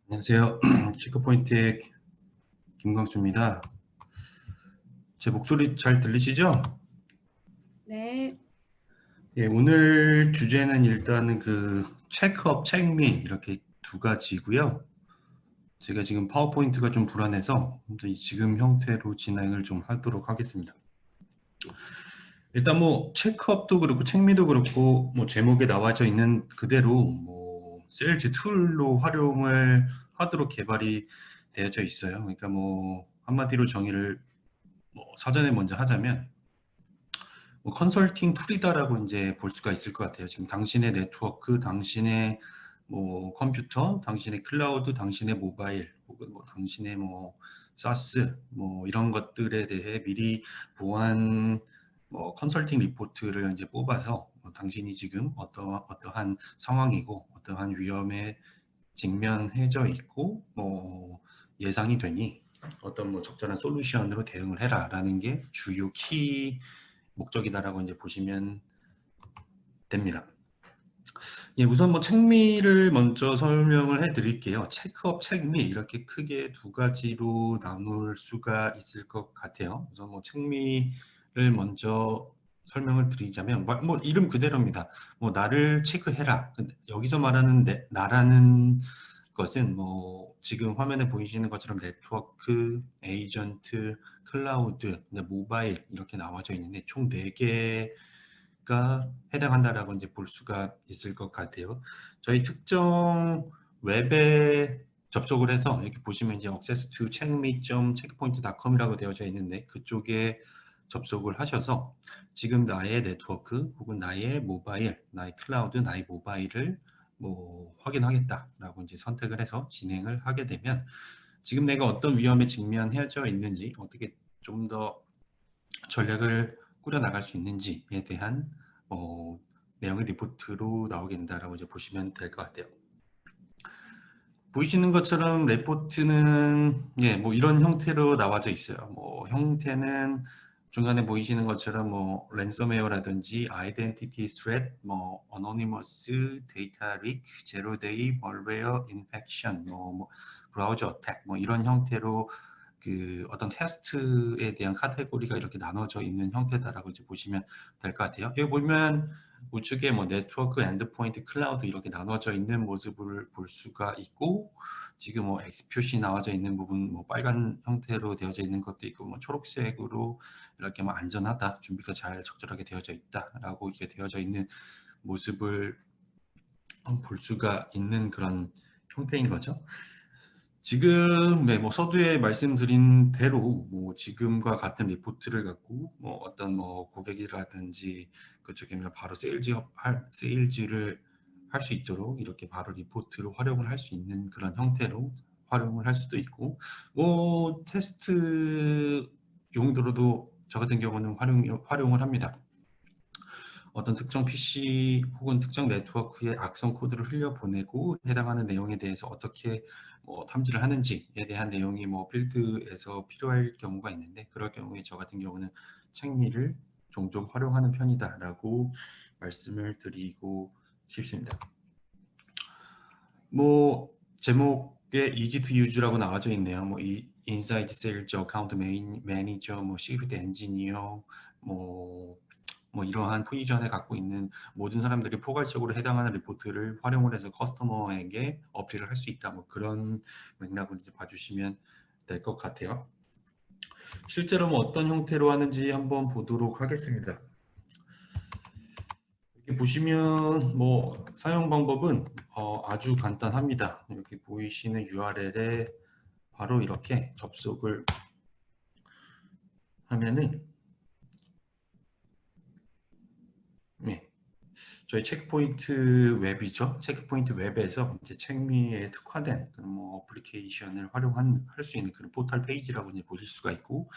안녕하세요. 체크포인트의 김광수입니다. 제 목소리 잘 들리시죠? 네, 예, 오늘 주제는 일단은 체크업, 책미 이렇게 두 가지고요. 제가 지금 파워포인트가 좀 불안해서 지금 형태로 진행을 좀 하도록 하겠습니다. 일단 뭐 체크업도 그렇고 책미도 그렇고 뭐 제목에 나와져 있는 그대로 뭐 세일즈 툴로 활용을 하도록 개발이 되어져 있어요. 그러니까 뭐 한마디로 정의를 뭐 사전에 먼저 하자면 뭐 컨설팅 툴이다라고 이제 볼 수가 있을 것 같아요. 지금 당신의 네트워크, 당신의 뭐 컴퓨터, 당신의 클라우드, 당신의 모바일, 혹은 뭐 당신의 뭐 사스, 뭐 이런 것들에 대해 미리 보안 뭐 컨설팅 리포트를 이제 뽑아서 뭐 당신이 지금 어떠한 상황이고 어떠한 위험에 직면해져 있고 뭐 예상이 되니 어떤 뭐 적절한 솔루션으로 대응을 해라라는 게 주요 키 목적이다라고 이제 보시면 됩니다. 예, 우선 뭐 책미를 먼저 설명을 해드릴게요. 체크업, 책미 이렇게 크게 두 가지로 나눌 수가 있을 것 같아요. 우선 뭐 책미를 먼저 설명을 드리자면 뭐 이름 그대로입니다. 뭐 나를 체크해라. 근데 여기서 말하는 나라는 것은 뭐 지금 화면에 보이시는 것처럼 네트워크, 에이전트, 클라우드, 모바일 이렇게 나와져 있는데 총 4개가 해당한다라고 이제 볼 수가 있을 것 같아요. 저희 특정 웹에 접속을 해서 이렇게 보시면 이제 access to checkme.checkpoint.com이라고 되어져 있는데 그쪽에 접속을 하셔서 지금 나의 네트워크 혹은 나의 모바일, 나의 클라우드, 나의 모바일을 뭐 확인하겠다라고 이제 선택을 해서 진행을 하게 되면 지금 내가 어떤 위험에 직면해져 있는지 어떻게 좀 더 전략을 꾸려 나갈 수 있는지에 대한 내용의 리포트로 나오게 된다라고 이제 보시면 될 것 같아요. 보이시는 것처럼 레포트는 예, 뭐 이런 형태로 나와져 있어요. 뭐 형태는 중간에 보이시는 것처럼 뭐 랜섬웨어라든지 아이덴티티 스트레트, 뭐 어노니머스, 데이터 릭, 제로 데이, 멀웨어 인펙션, 뭐 브라우저 어택, 뭐 이런 형태로 어떤 테스트에 대한 카테고리가 이렇게 나눠져 있는 형태다라고 이제 보시면 될 것 같아요. 여기 보면 우측에 뭐 네트워크, 엔드포인트, 클라우드 이렇게 나눠져 있는 모습을 볼 수가 있고 지금 뭐 X 표시 나와져 있는 부분 뭐 빨간 형태로 되어져 있는 것도 있고 뭐 초록색으로 이렇게 뭐 안전하다, 준비가 잘 적절하게 되어져 있다라고 이게 되어져 있는 모습을 볼 수가 있는 그런 형태인 거죠. 지금 네, 뭐 서두에 말씀드린 대로 뭐 지금과 같은 리포트를 갖고 뭐 어떤 뭐 고객이라든지 그쪽이면 바로 세일즈를 할 수 있도록 이렇게 바로 리포트로 활용을 할 수 있는 그런 형태로 활용을 할 수도 있고 뭐 테스트 용도로도 저 같은 경우는 활용을 합니다. 어떤 특정 PC 혹은 특정 네트워크에 악성 코드를 흘려보내고 해당하는 내용에 대해서 어떻게 뭐 탐지를 하는지에 대한 내용이 뭐 필드에서 필요할 경우가 있는데 그럴 경우에 저 같은 경우는 책미를 종종 활용하는 편이다라고 말씀을 드리고 싶습니다. 뭐 제목에 easy to use라고 나와져 있네요. 뭐 인사이드 세일즈, 어카운트 매니저, 뭐 시크릿 엔지니어, 뭐 이러한 포지션에 갖고 있는 모든 사람들이 포괄적으로 해당하는 리포트를 활용을 해서 커스터머에게 어필을 할 수 있다. 뭐 그런 맥락을 이제 봐주시면 될 것 같아요. 실제로 뭐 어떤 형태로 하는지 한번 보도록 하겠습니다. 여기 보시면 뭐 사용 방법은 아주 간단합니다. 여기 보이시는 URL에 바로 이렇게 접속을 하면은 네, 저희 체크포인트 웹이죠. 체크포인트 웹에서 이제 책미에 특화된 그런 뭐 어플리케이션을 할 수 있는 그런 포털 페이지라고 이제 보실 수가 있고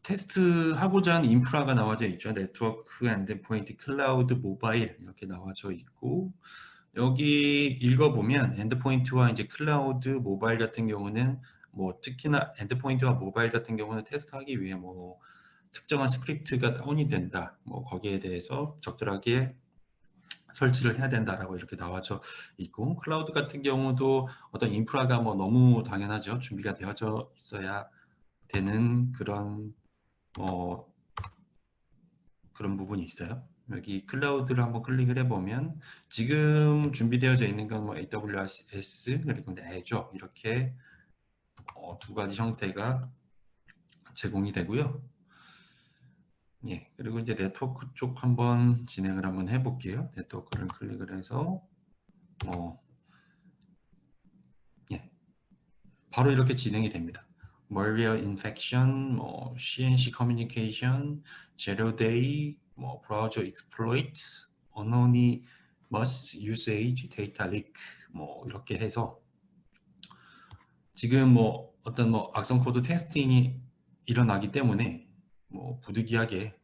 테스트하고자 하는 인프라가 나와져 있죠. 네트워크, 엔드포인트, 클라우드, 모바일 이렇게 나와져 있고 여기 읽어보면 엔드포인트와 이제 클라우드, 모바일 같은 경우는 뭐 특히나 엔드포인트와 모바일 같은 경우는 테스트하기 위해 뭐 특정한 스크립트가 다운이 된다. 뭐 거기에 대해서 적절하게 설치를 해야 된다라고 이렇게 나와져 있고, 클라우드 같은 경우도 어떤 인프라가 뭐 너무 당연하죠. 준비가 되어져 있어야 되는 그런 부분이 있어요. 여기 클라우드를 한번 클릭을 해보면 지금 준비되어져 있는 건 뭐 AWS 그리고 이제 Azure 이렇게 두 가지 형태가 제공이 되고요. 예, 그리고 이제 네트워크 쪽 한번 진행을 한번 해볼게요. 네트워크를 클릭을 해서 예, 바로 이렇게 진행이 됩니다. malware infection, 뭐 CNC communication, zero day, 뭐 browser exploit, anonymous usage, data leak, 뭐 이렇게 해서 지금 뭐 어떤 뭐 악성 코드 테스팅이 일어나기 때문에 뭐 부득이하게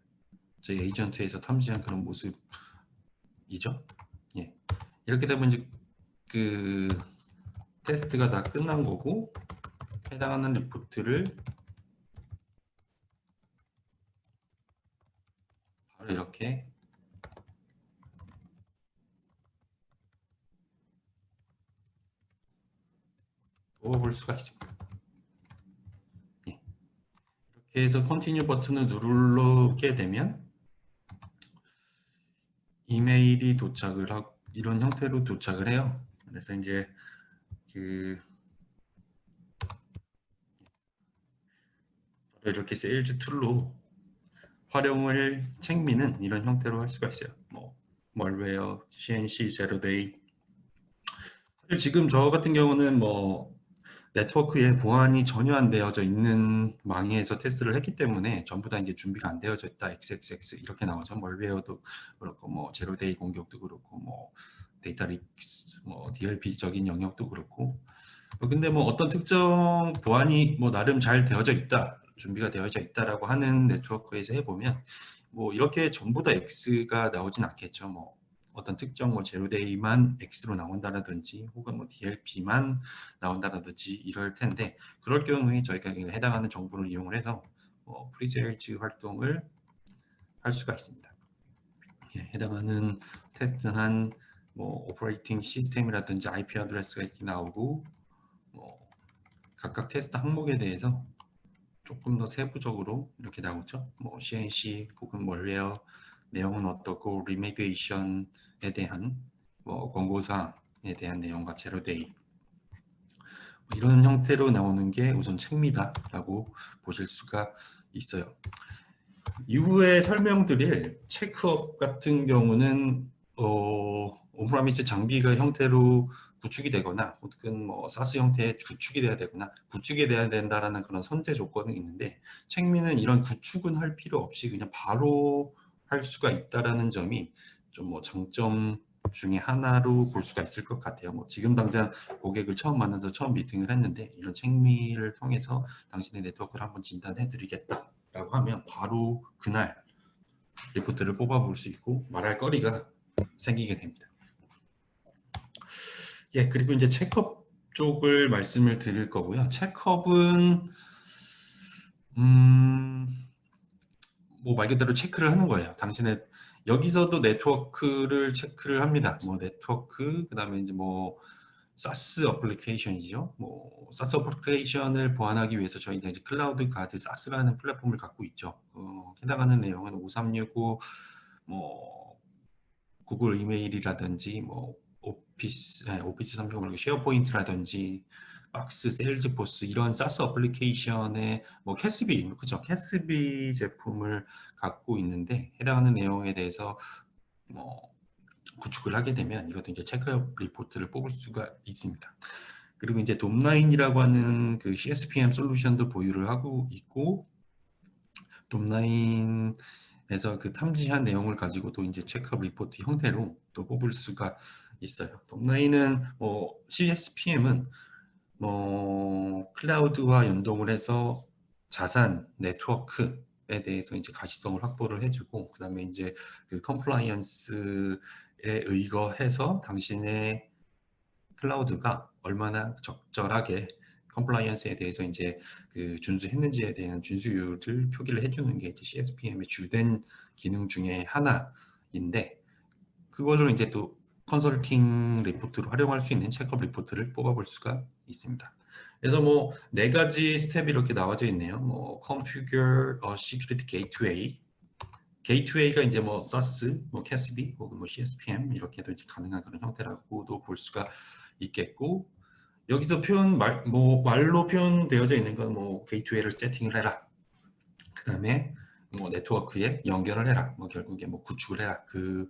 저희 에이전트에서 탐지한 그런 모습이죠. 예. 이렇게 되면 이제 그 테스트가 다 끝난 거고 해당하는 리포트를 바로 이렇게 뽑아볼 수가 있습니다. 예. 이렇게 해서 컨티뉴 버튼을 누르게 되면 이메일이 도착을 하고 이런 형태로 도착을 해요. 그래서 이제 그 이렇게 세일즈 툴로 활용을 책미는 이런 형태로 할 수가 있어요. 뭐 멀웨어, CNC, 제로데이. 지금 저 같은 경우는 뭐 네트워크에 보안이 전혀 안 되어져 있는 망에서 테스트를 했기 때문에 전부 다 이제 준비가 안 되어져 있다. XXX 이렇게 나오죠. 멀웨어도 그렇고 뭐 제로데이 공격도 그렇고 뭐 데이터 릭스, 뭐 DLP적인 영역도 그렇고. 근데 뭐 어떤 특정 보안이 뭐 나름 잘 되어져 있다, 준비가 되어져 있다라고 하는 네트워크에서 해보면 뭐 이렇게 전부 다 X가 나오진 않겠죠. 뭐 어떤 특정 뭐 제로데이만 X로 나온다라든지 혹은 뭐 DLP만 나온다라든지 이럴 텐데 그럴 경우에 저희가 해당하는 정보를 이용을 해서 프리세일즈 활동을 할 수가 있습니다. 예, 해당하는 테스트한 뭐 오퍼레이팅 시스템이라든지 IP 어드레스가 이렇게 나오고 뭐 각각 테스트 항목에 대해서 조금 더 세부적으로 이렇게 나오죠. 뭐 CNC 혹은 멀웨어 내용은 어떻고 리메디에이션에 대한 뭐 권고사항에 대한 내용과 제로데이 이런 형태로 나오는 게 우선 책미다라고 보실 수가 있어요. 이후에 설명드릴 체크업 같은 경우는 온프라미스 장비가 형태로 구축이 되거나 혹은 뭐 사스 형태의 구축이 돼야 되거나 구축이 돼야 된다라는 그런 선제 조건이 있는데 책미는 이런 구축은 할 필요 없이 그냥 바로 할 수가 있다라는 점이 좀 뭐 장점 중에 하나로 볼 수가 있을 것 같아요. 뭐 지금 당장 고객을 처음 만나서 처음 미팅을 했는데 이런 책미를 통해서 당신의 네트워크를 한번 진단해 드리겠다라고 하면 바로 그날 리포트를 뽑아볼 수 있고 말할 거리가 생기게 됩니다. 예, 그리고 이제 체크업 쪽을 말씀을 드릴 거고요. 체크업은 뭐 말 그대로 체크를 하는 거예요. 당신의 여기서도 네트워크를 체크를 합니다. 뭐 네트워크 그다음에 이제 뭐 사스 어플리케이션이죠. 뭐 사스 어플리케이션을 보완하기 위해서 저희가 이제 클라우드 가드 사스라는 플랫폼을 갖고 있죠. 해당하는 내용은 5365 뭐 구글 이메일이라든지 뭐 오피스 365 쉐어포인트라든지 박스, 세일즈포스 이런 사스 어플리케이션의 뭐 캐스비, 그죠? 캐스비 제품을 갖고 있는데 해당하는 내용에 대해서 뭐 구축을 하게 되면 이것도 이제 체크업 리포트를 뽑을 수가 있습니다. 그리고 이제 돔라인이라고 하는 그 CSPM 솔루션도 보유를 하고 있고 돔라인에서 그 탐지한 내용을 가지고 또 이제 체크업 리포트 형태로 또 뽑을 수가 있어요. 돔라인은 뭐 CSPM은 뭐 클라우드와 연동을 해서 자산 네트워크에 대해서 이제 가시성을 확보를 해주고 그다음에 이제 그 컴플라이언스에 의거해서 당신의 클라우드가 얼마나 적절하게 컴플라이언스에 대해서 이제 그 준수했는지에 대한 준수율을 표기를 해주는 게 이제 CSPM의 주된 기능 중에 하나인데 그거를 이제 또 컨설팅 리포트로 활용할 수 있는 체크업 리포트를 뽑아볼 수가 있습니다. 그래서 뭐 네 가지 스텝이 이렇게 나와져 있네요. 뭐 configure a security gateway. 게이트웨이가 이제 뭐 SAS, 뭐 CASB, 혹은 뭐 CSPM 이렇게도 이제 가능한 그런 형태라고도 볼 수가 있겠고, 여기서 말로 표현되어져 있는 건 뭐 게이트웨이를 세팅을 해라. 그 다음에 뭐 네트워크에 연결을 해라. 뭐 결국에 뭐 구축을 해라. 그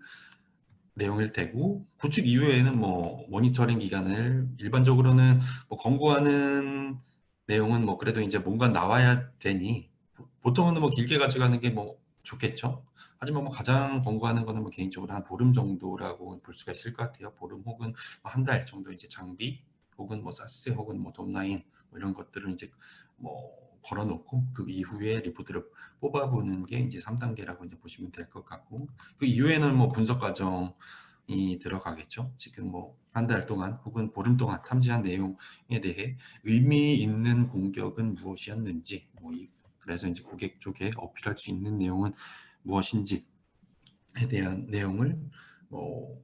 내용일 테고, 구축 이후에는 뭐 모니터링 기간을 일반적으로는 뭐 권고하는 내용은 뭐 그래도 이제 뭔가 나와야 되니 보통은 뭐 길게 가져가는 게 뭐 좋겠죠. 하지만 뭐 가장 권고하는 거는 뭐 개인적으로 한 보름 정도라고 볼 수가 있을 것 같아요. 보름 혹은 한 달 정도 이제 장비 혹은 뭐 사스 혹은 뭐 돔라인 뭐 이런 것들을 이제 뭐 걸어놓고 그 이후에 리포트를 뽑아보는 게 이제 3단계라고 이제 보시면 될 것 같고, 그 이후에는 뭐 분석 과정이 들어가겠죠. 지금 뭐 한 달 동안 혹은 보름 동안 탐지한 내용에 대해 의미 있는 공격은 무엇이었는지, 그래서 이제 고객 쪽에 어필할 수 있는 내용은 무엇인지에 대한 내용을 뭐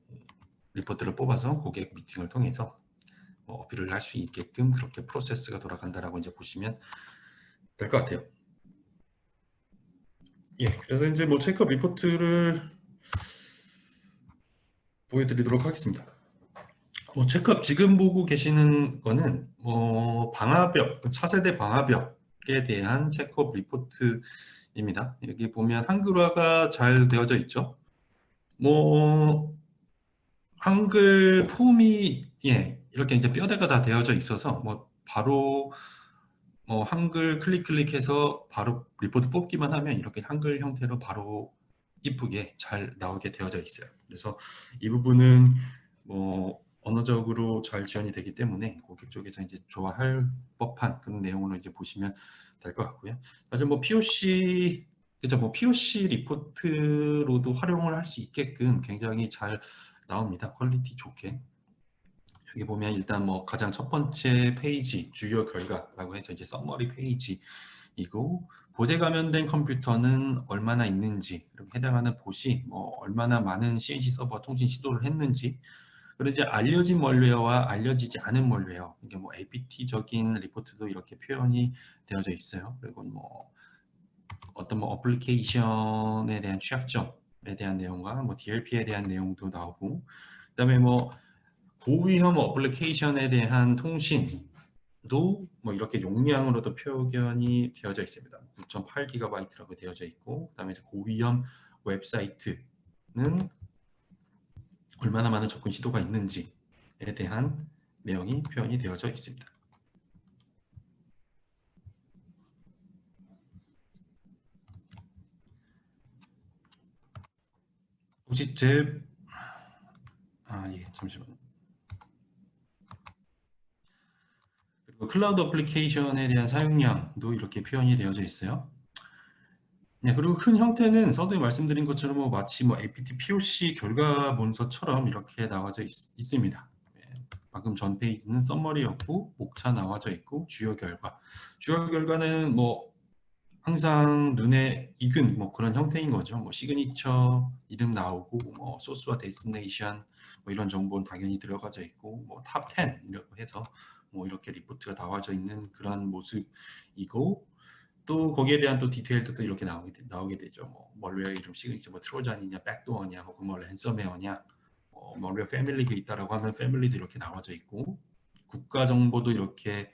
리포트를 뽑아서 고객 미팅을 통해서 뭐 어필을 할 수 있게끔 그렇게 프로세스가 돌아간다라고 이제 보시면 될 것 같아요. 예, 그래서 이제 뭐 체크업 리포트를 보여드리도록 하겠습니다. 뭐 체크업 지금 보고 계시는 거는 뭐 방화벽, 차세대 방화벽에 대한 체크업 리포트입니다. 여기 보면 한글화가 잘 되어져 있죠. 뭐 한글 폼이 이렇게 이제 뼈대가 다 되어져 있어서 뭐 바로 뭐 한글 클릭해서 바로 리포트 뽑기만 하면 이렇게 한글 형태로 바로 이쁘게 잘 나오게 되어져 있어요. 그래서 이 부분은 뭐 언어적으로 잘 지원이 되기 때문에 고객 쪽에서 이제 좋아할 법한 그런 내용으로 이제 보시면 될 것 같고요. 사실 뭐 POC 그죠? 뭐 POC 리포트로도 활용을 할 수 있게끔 굉장히 잘 나옵니다. 퀄리티 좋게. 여기 보면 일단 뭐 가장 첫 번째 페이지 주요 결과라고 해서 이제 서머리 페이지이고, 보세 감염된 컴퓨터는 얼마나 있는지, 그리고 해당하는 봇이 뭐 얼마나 많은 CNC 서버 통신 시도를 했는지, 그리고 이제 알려진 멀웨어와 알려지지 않은 멀웨어, 이게 뭐 APT적인 리포트도 이렇게 표현이 되어져 있어요. 그리고 뭐 어떤 뭐 어플리케이션에 대한 취약점에 대한 내용과 뭐 DLP에 대한 내용도 나오고, 그다음에 뭐 고위험 어플리케이션에 대한 통신도 뭐 이렇게 용량으로도 표현이 되어져 있습니다. 9.8GB라고 되어져 있고, 그다음에 이제 고위험 웹사이트는 얼마나 많은 접근 시도가 있는지에 대한 내용이 표현이 되어져 있습니다. 혹시 잠시만요. 그리고 클라우드 어플리케이션에 대한 사용량도 이렇게 표현이 되어져 있어요. 네, 그리고 큰 형태는 서두에 말씀드린 것처럼 뭐 마치 뭐 APT POC 결과 문서처럼 이렇게 나와져 있습니다. 방금 전 페이지는 썸머리였고, 목차 나와져 있고, 주요 결과. 주요 결과는 뭐 항상 눈에 익은 뭐 그런 형태인 거죠. 뭐 시그니처 이름 나오고, 뭐 소스와 데스티네이션 뭐 이런 정보는 당연히 들어가져 있고, 뭐 탑 10이라고 해서 뭐 이렇게 리포트가 나와져 있는 그런 모습이고, 또 거기에 대한 또 디테일도 이렇게 나오게 되죠. 뭐 멀웨어 이름 시그니처, 뭐 트로jan이냐, 백도어냐, 혹은 뭐 랜섬웨어냐, 멀웨어 패밀리가 있다라고 하면 패밀리도 이렇게 나와져 있고, 국가 정보도 이렇게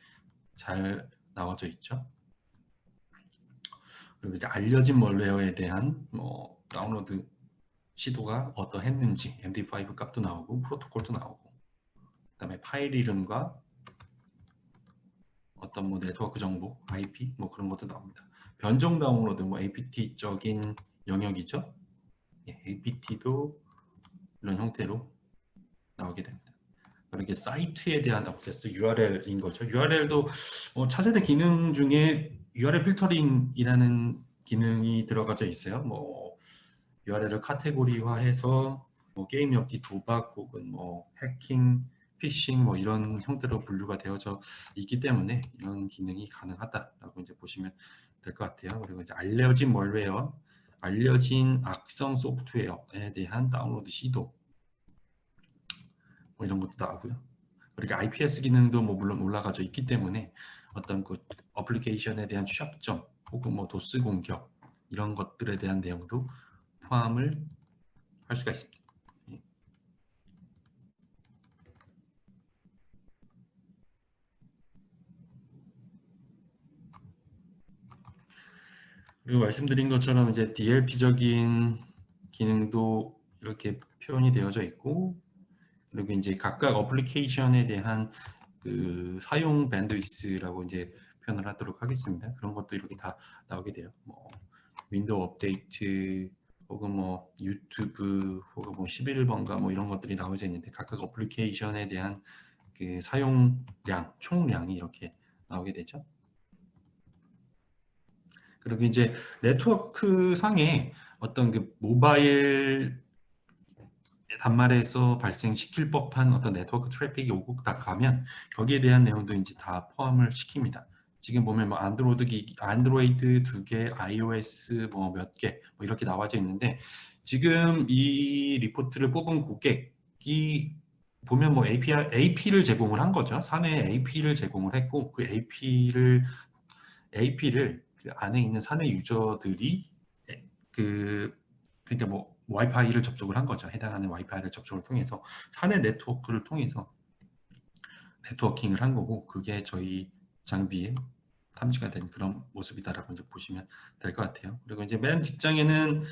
잘 나와져 있죠. 그리고 이제 알려진 멀웨어에 대한 뭐 다운로드 시도가 어떠했는지 MD5 값도 나오고 프로토콜도 나오고, 그다음에 파일 이름과 어떤 뭐 네트워크 정보, IP 뭐 그런 것도 나옵니다. 변종 다운로드 뭐 APT적인 영역이죠. APT도 이런 형태로 나오게 됩니다. 이렇게 사이트에 대한 액세스 URL인 거죠. URL도 차세대 기능 중에 URL 필터링이라는 기능이 들어가져 있어요. 뭐 URL을 카테고리화해서 뭐 게임 엽기 도박 혹은 뭐 해킹, 피싱 뭐 이런 형태로 분류가 되어져 있기 때문에 이런 기능이 가능하다라고 이제 보시면 될 것 같아요. 그리고 이제 알려진 멀웨어, 알려진 악성 소프트웨어에 대한 다운로드 시도, 뭐 이런 것도 나오고요. 그리고 IPS 기능도 뭐 물론 올라가져 있기 때문에 어떤 그 어플리케이션에 대한 취약점 혹은 뭐 도스 공격 이런 것들에 대한 내용도 포함을 할 수가 있습니다. 예. 그리고 말씀드린 것처럼 이제 DLP적인 기능도 이렇게 표현이 되어져 있고, 그리고 이제 각각 어플리케이션에 대한 그 사용 밴드위스라고 이제 표현을 하도록 하겠습니다. 그런 것도 이렇게 다 나오게 돼요. 뭐 윈도우 업데이트 혹은 뭐 유튜브 혹은 뭐 11번가 뭐 이런 것들이 나오져 있는데 각각 어플리케이션에 대한 그 사용량, 총량이 이렇게 나오게 되죠. 그리고 이제 네트워크 상에 어떤 그 모바일 단말에서 발생시킬 법한 어떤 네트워크 트래픽이 오고 딱 가면 거기에 대한 내용도 이제 다 포함을 시킵니다. 지금 보면 뭐 안드로이드 2개, iOS 뭐 몇 개, 뭐 이렇게 나와져 있는데 지금 이 리포트를 뽑은 고객이 보면 뭐 AP를 제공을 한 거죠. 사내 AP를 제공을 했고 그 AP를 그 안에 있는 사내 유저들이 그 그러니까 뭐 와이파이를 접속을 한 거죠. 해당하는 와이파이를 접속을 통해서 사내 네트워크를 통해서 네트워킹을 한 거고 그게 저희 장비에 탐지가 된 그런 모습이다라고 이제 보시면 될 것 같아요. 그리고 이제 맨 뒷장에는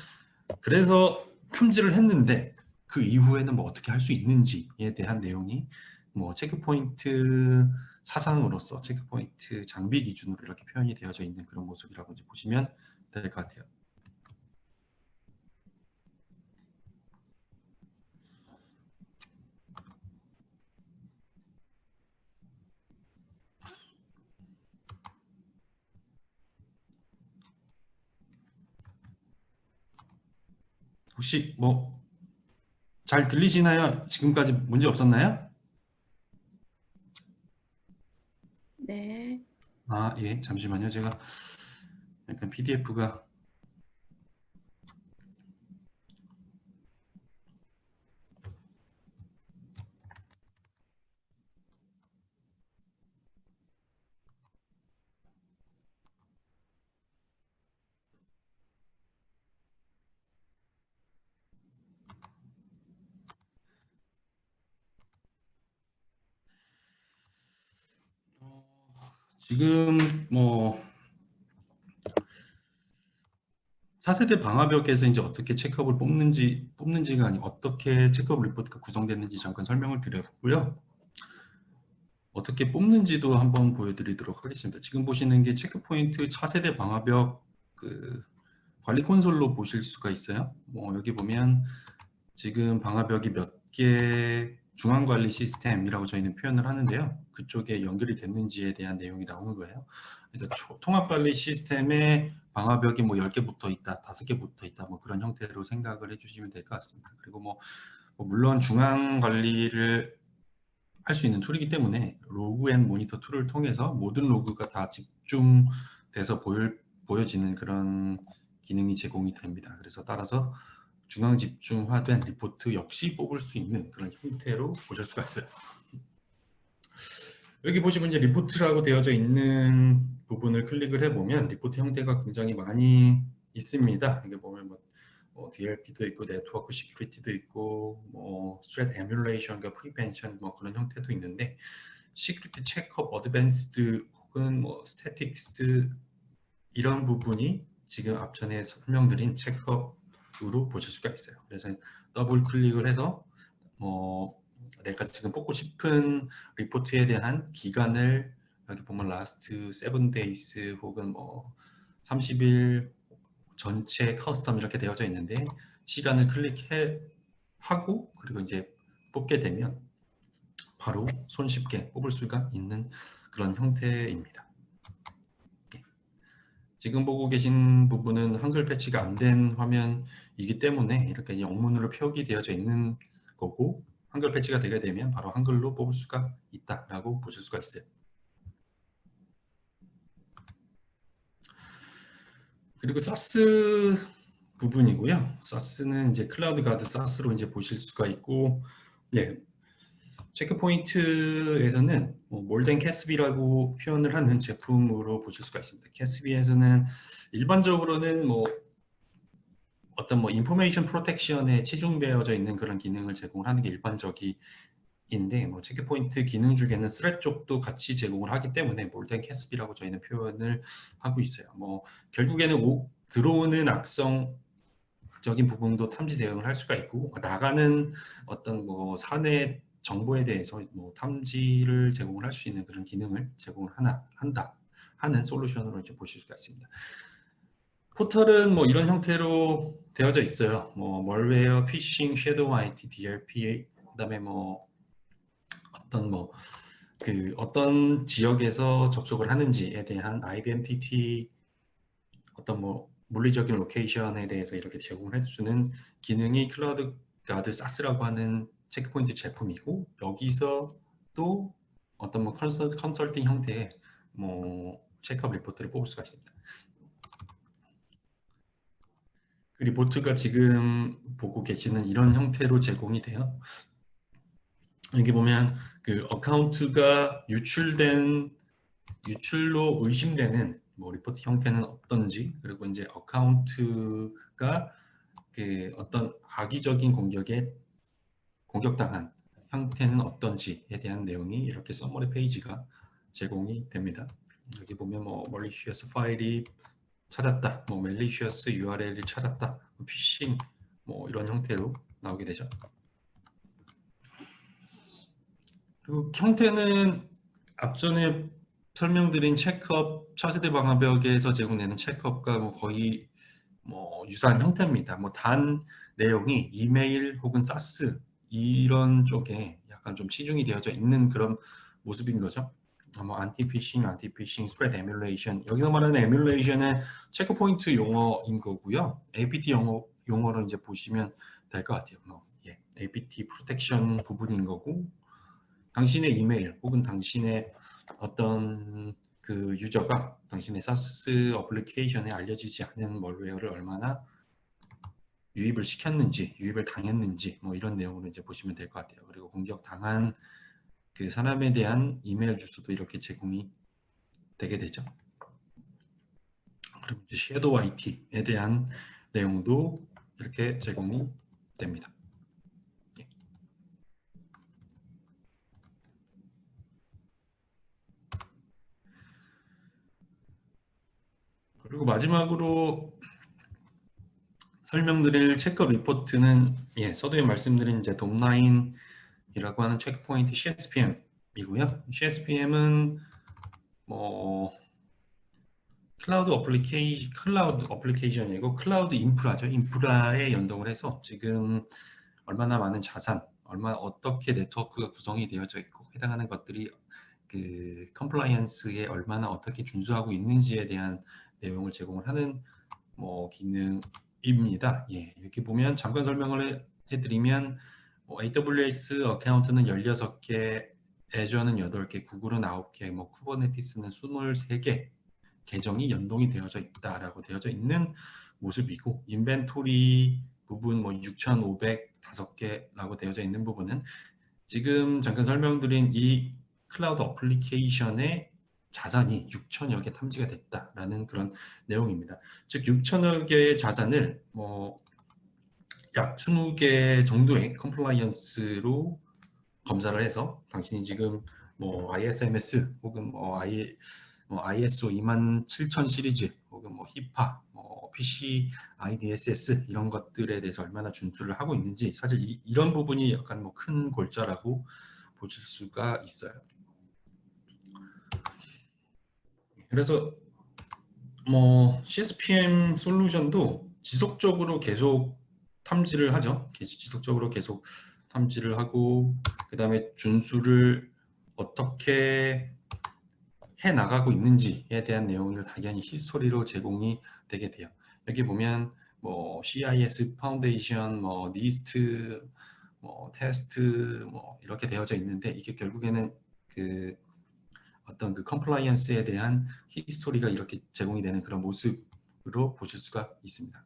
그래서 탐지를 했는데 그 이후에는 뭐 어떻게 할 수 있는지에 대한 내용이 뭐 체크포인트 사상으로서 체크포인트 장비 기준으로 이렇게 표현이 되어져 있는 그런 모습이라고 이제 보시면 될 것 같아요. 혹시 뭐 잘 들리시나요? 지금까지 문제 없었나요? 네. 아, 예, 잠시만요. 제가 약간 PDF가 지금 뭐 차세대 방화벽에서 이제 어떻게 체크업을 뽑는지가 아니고 어떻게 체크업 리포트가 구성됐는지 잠깐 설명을 드렸고요. 어떻게 뽑는지도 한번 보여드리도록 하겠습니다. 지금 보시는 게 체크포인트 차세대 방화벽 그 관리 콘솔로 보실 수가 있어요. 뭐 여기 보면 지금 방화벽이 몇 개 중앙관리 시스템이라고 저희는 표현을 하는데요. 그쪽에 연결이 됐는지에 대한 내용이 나오는 거예요. 그러니까 통합관리 시스템에 방화벽이 뭐 10개 붙어 있다, 5개 붙어 있다, 뭐 그런 형태로 생각을 해주시면 될 것 같습니다. 그리고 뭐 물론 중앙관리를 할 수 있는 툴이기 때문에 로그 앤 모니터 툴을 통해서 모든 로그가 다 집중돼서 보여지는 그런 기능이 제공이 됩니다. 그래서 따라서 중앙 집중화된 리포트 역시 뽑을 수 있는 그런 형태로 보실 수가 있어요. 여기 보시면 이제 리포트라고 되어져 있는 부분을 클릭을 해보면 리포트 형태가 굉장히 많이 있습니다. 여기 보면 뭐 DLP도 있고 네트워크 시큐리티도 있고 뭐 스트레트 에뮬레이션과 프리벤션 뭐 그런 형태도 있는데 시큐리티 체크업 어드밴스드 혹은 뭐 스태틱스 이런 부분이 지금 앞전에 설명드린 체크업으로 보실 수가 있어요. 그래서 더블 클릭을 해서 뭐 내가 지금 뽑고 싶은 리포트에 대한 기간을 여기 보면 last 7 days 혹은 뭐 30일 전체 커스텀 이렇게 되어져 있는데 시간을 클릭해 하고 그리고 이제 뽑게 되면 바로 손쉽게 뽑을 수가 있는 그런 형태입니다. 지금 보고 계신 부분은 한글 패치가 안 된 화면이기 때문에 이렇게 영문으로 표기되어져 있는 거고 한글 패치가 되게 되면 바로 한글로 뽑을 수가 있다라고 보실 수가 있어요. 그리고 사스 부분이고요. 사스는 이제 클라우드 가드 사스로 이제 보실 수가 있고, 예, 체크포인트에서는 몰덴 캐스비라고 표현을 하는 제품으로 보실 수가 있습니다. 캐스비에서는 일반적으로는 어떤 인포메이션 프로텍션에 치중되어져 있는 그런 기능을 제공을 하는 게 일반적인데 체크포인트 기능 중에는 스레드 쪽도 같이 제공을 하기 때문에 몰덴 캐스비라고 저희는 표현을 하고 있어요. 결국에는 들어오는 악성적인 부분도 탐지 대응을 할 수가 있고 나가는 어떤 사내 정보에 대해서 탐지를 제공을 할 수 있는 그런 기능을 제공을 한다 하는 솔루션으로 이제 보실 수가 있습니다. 포털은 이런 형태로 되어져 있어요. 멀웨어, 피싱, 섀도우 IT, DLP, 그다음에 어떤 지역에서 접속을 하는지에 대한 아이덴티티, 어떤 물리적인 로케이션에 대해서 이렇게 제공을 해주는 기능이 클라우드 가드 사스라고 하는 체크포인트 제품이고, 여기서 또 어떤 컨설팅 형태의 체크업 리포트를 뽑을 수가 있습니다. 그 리포트가 지금 보고 계시는 이런 형태로 제공이 돼요. 여기 보면 그 어카운트가 유출로 의심되는 리포트 형태는 어떤지, 그리고 이제 어카운트가 그 어떤 악의적인 공격당한 형태는 어떤지에 대한 내용이 이렇게 서머리 페이지가 제공이 됩니다. 여기 보면 malicious 파일이 찾았다, malicious URL이 찾았다, 피싱 이런 형태로 나오게 되죠. 그리고 형태는 앞전에 설명드린 체크업, 차세대 방화벽에서 제공되는 체크업과 거의 유사한 형태입니다. 단 내용이 이메일 혹은 사스 이런 쪽에 약간 좀 치중이 되어져 있는 그런 모습인 거죠. 안티피싱, 스프레드 에뮬레이션. 여기서 말하는 에뮬레이션은 체크포인트 용어인 거고요. APT 용어로 이제 보시면 될 것 같아요. APT 프로텍션 부분인 거고, 당신의 이메일 혹은 당신의 어떤 그 유저가 당신의 사스 어플리케이션에 알려지지 않은 멀웨어를 얼마나 유입을 시켰는지, 유입을 당했는지 이런 내용으로 이제 보시면 될 것 같아요. 그리고 공격 당한 그 사람에 대한 이메일 주소도 이렇게 제공이 되게 되죠. 그리고 이제 섀도우 IT에 대한 내용도 이렇게 제공이 됩니다. 그리고 마지막으로 설명드릴 체크업 리포트는 서두에 말씀드린 이제 돔라인이라고 하는 체크포인트 CSPM이고요. CSPM은 클라우드 어플리케이션이고 클라우드 인프라죠. 인프라에 연동을 해서 지금 얼마나 많은 자산, 어떻게 네트워크가 구성이 되어져 있고 해당하는 것들이 그 컴플라이언스에 얼마나 어떻게 준수하고 있는지에 대한 내용을 제공을 하는 기능입니다. 여기 보면 잠깐 설명을 해드리면 AWS 어카운트는 16개, 애저는 8개, 구글은 9개, 쿠버네티스는 23개 계정이 연동이 되어져 있다라고 되어져 있는 모습이고, 인벤토리 부분 6,505개라고 되어져 있는 부분은 지금 잠깐 설명드린 이 클라우드 어플리케이션의 자산이 6천여 개 탐지가 됐다라는 그런 내용입니다. 즉 6천여 개의 자산을 약 20개 정도의 컴플라이언스로 검사를 해서 당신이 지금 ISMS 혹은 ISO 27000 시리즈 혹은 히파, PCI-DSS 이런 것들에 대해서 얼마나 준수를 하고 있는지, 사실 이런 부분이 약간 큰 골자라고 보실 수가 있어요. 그래서 CSPM 솔루션도 지속적으로 계속 탐지를 하죠. 지속적으로 계속 탐지를 하고, 그 다음에 준수를 어떻게 해 나가고 있는지에 대한 내용을 당연히 히스토리로 제공이 되게 돼요. 여기 보면 CIS 파운데이션, 니스트, 테스트 이렇게 되어져 있는데, 이게 결국에는 그 어떤 그 컴플라이언스에 대한 히스토리가 이렇게 제공이 되는 그런 모습으로 보실 수가 있습니다.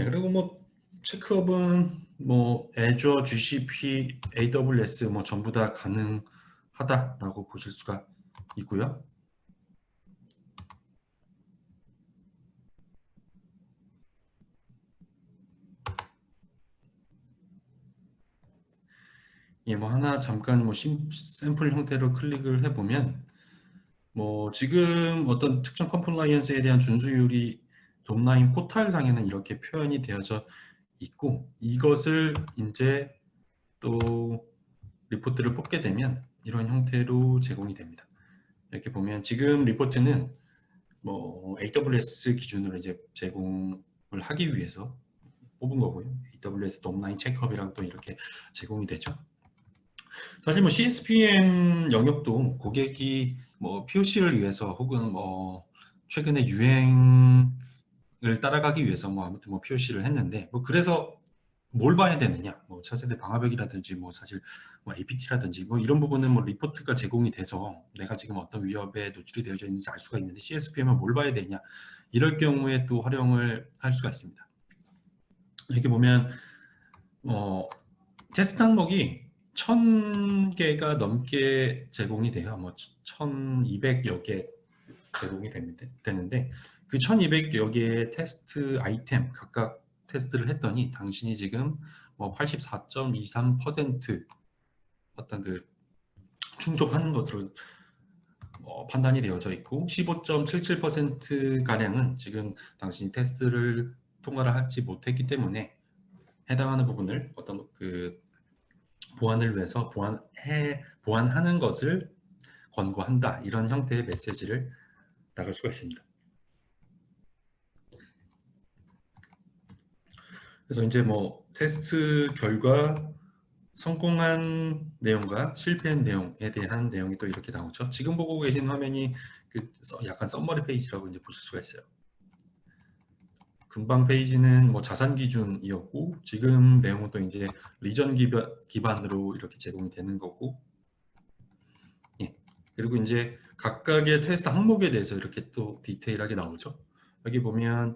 예, 그리고 뭐 체크업은 뭐 Azure, GCP, AWS 뭐 전부 다 가능하다라고 보실 수가 있고요. 예, 뭐 하나 잠깐 뭐 샘플 형태로 클릭을 해보면 뭐 지금 어떤 특정 컴플라이언스에 대한 준수율이 돔라인 포탈상에는 이렇게 표현이 되어져 있고, 이것을 이제 또 리포트를 뽑게 되면 이런 형태로 제공이 됩니다. 이렇게 보면 지금 리포트는 뭐 AWS 기준으로 이제 제공을 하기 위해서 뽑은 거고요. AWS 돔라인 체크업이라고 또 이렇게 제공이 되죠. 사실 뭐 CSPM 영역도 고객이 뭐 POC를 위해서 혹은 뭐 최근에 유행을 따라가기 위해서 뭐 아무튼 뭐 POC를 했는데, 뭐 그래서 뭘 봐야 되느냐, 뭐 차세대 방화벽이라든지 뭐 사실 뭐 APT라든지 뭐 이런 부분은 뭐 리포트가 제공이 돼서 내가 지금 어떤 위협에 노출이 되어져 있는지 알 수가 있는데, CSPM은 뭘 봐야 되냐, 이럴 경우에 또 활용을 할 수가 있습니다. 이렇게 보면 테스트 항목이 1000개가 넘게 제공이 돼요. 뭐 1200여 개 제공이 되는데, 그 1200여 개의 테스트 아이템 각각 테스트를 했더니 당신이 지금 뭐 84.23% 어떤 그 충족하는 것으로 판단이 되어져 있고, 15.77% 가량은 지금 당신이 테스트를 통과를 하지 못했기 때문에 해당하는 부분을 어떤 그 보완을 위해서 보완하는 것을 권고한다, 이런 형태의 메시지를 나갈 수가 있습니다. 그래서 이제 뭐 테스트 결과 성공한 내용과 실패한 내용에 대한 내용이 또 이렇게 나오죠. 지금 보고 계신 화면이 그 약간 썸머리 페이지라고 이제 보실 수가 있어요. 금방 페이지는 뭐 자산 기준이었고, 지금 내용은 또 이제 리전 기반으로 이렇게 제공이 되는 거고, 예. 그리고 이제 각각의 테스트 항목에 대해서 이렇게 또 디테일하게 나오죠. 여기 보면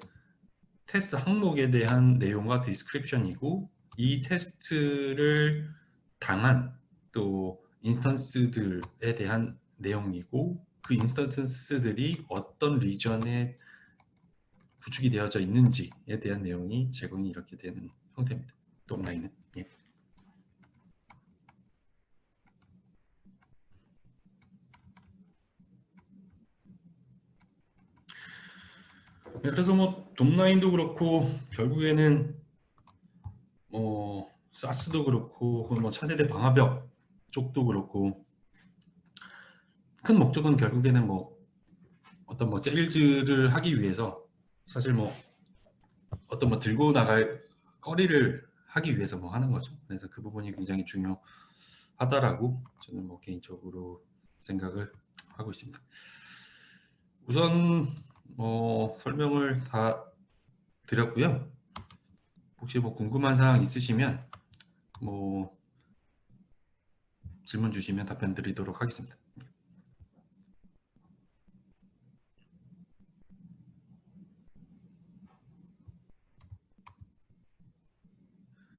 테스트 항목에 대한 내용과 디스크립션이고, 이 테스트를 당한 또 인스턴스들에 대한 내용이고, 그 인스턴스들이 어떤 리전에 구축이 되어져 있는지에 대한 내용이 제공이 이렇게 되는 형태입니다. 돔라인은. 예. 그래서 뭐 돔라인도 그렇고 결국에는 뭐 사스도 그렇고 혹은 뭐 차세대 방화벽 쪽도 그렇고, 큰 목적은 결국에는 뭐 어떤 뭐 세일즈를 하기 위해서, 사실 뭐 어떤 뭐 들고 나갈 거리를 하기 위해서 뭐 하는 거죠. 그래서 그 부분이 굉장히 중요하다라고 저는 뭐 개인적으로 생각을 하고 있습니다. 우선 뭐 설명을 다 드렸고요. 혹시 뭐 궁금한 사항 있으시면 뭐 질문 주시면 답변 드리도록 하겠습니다.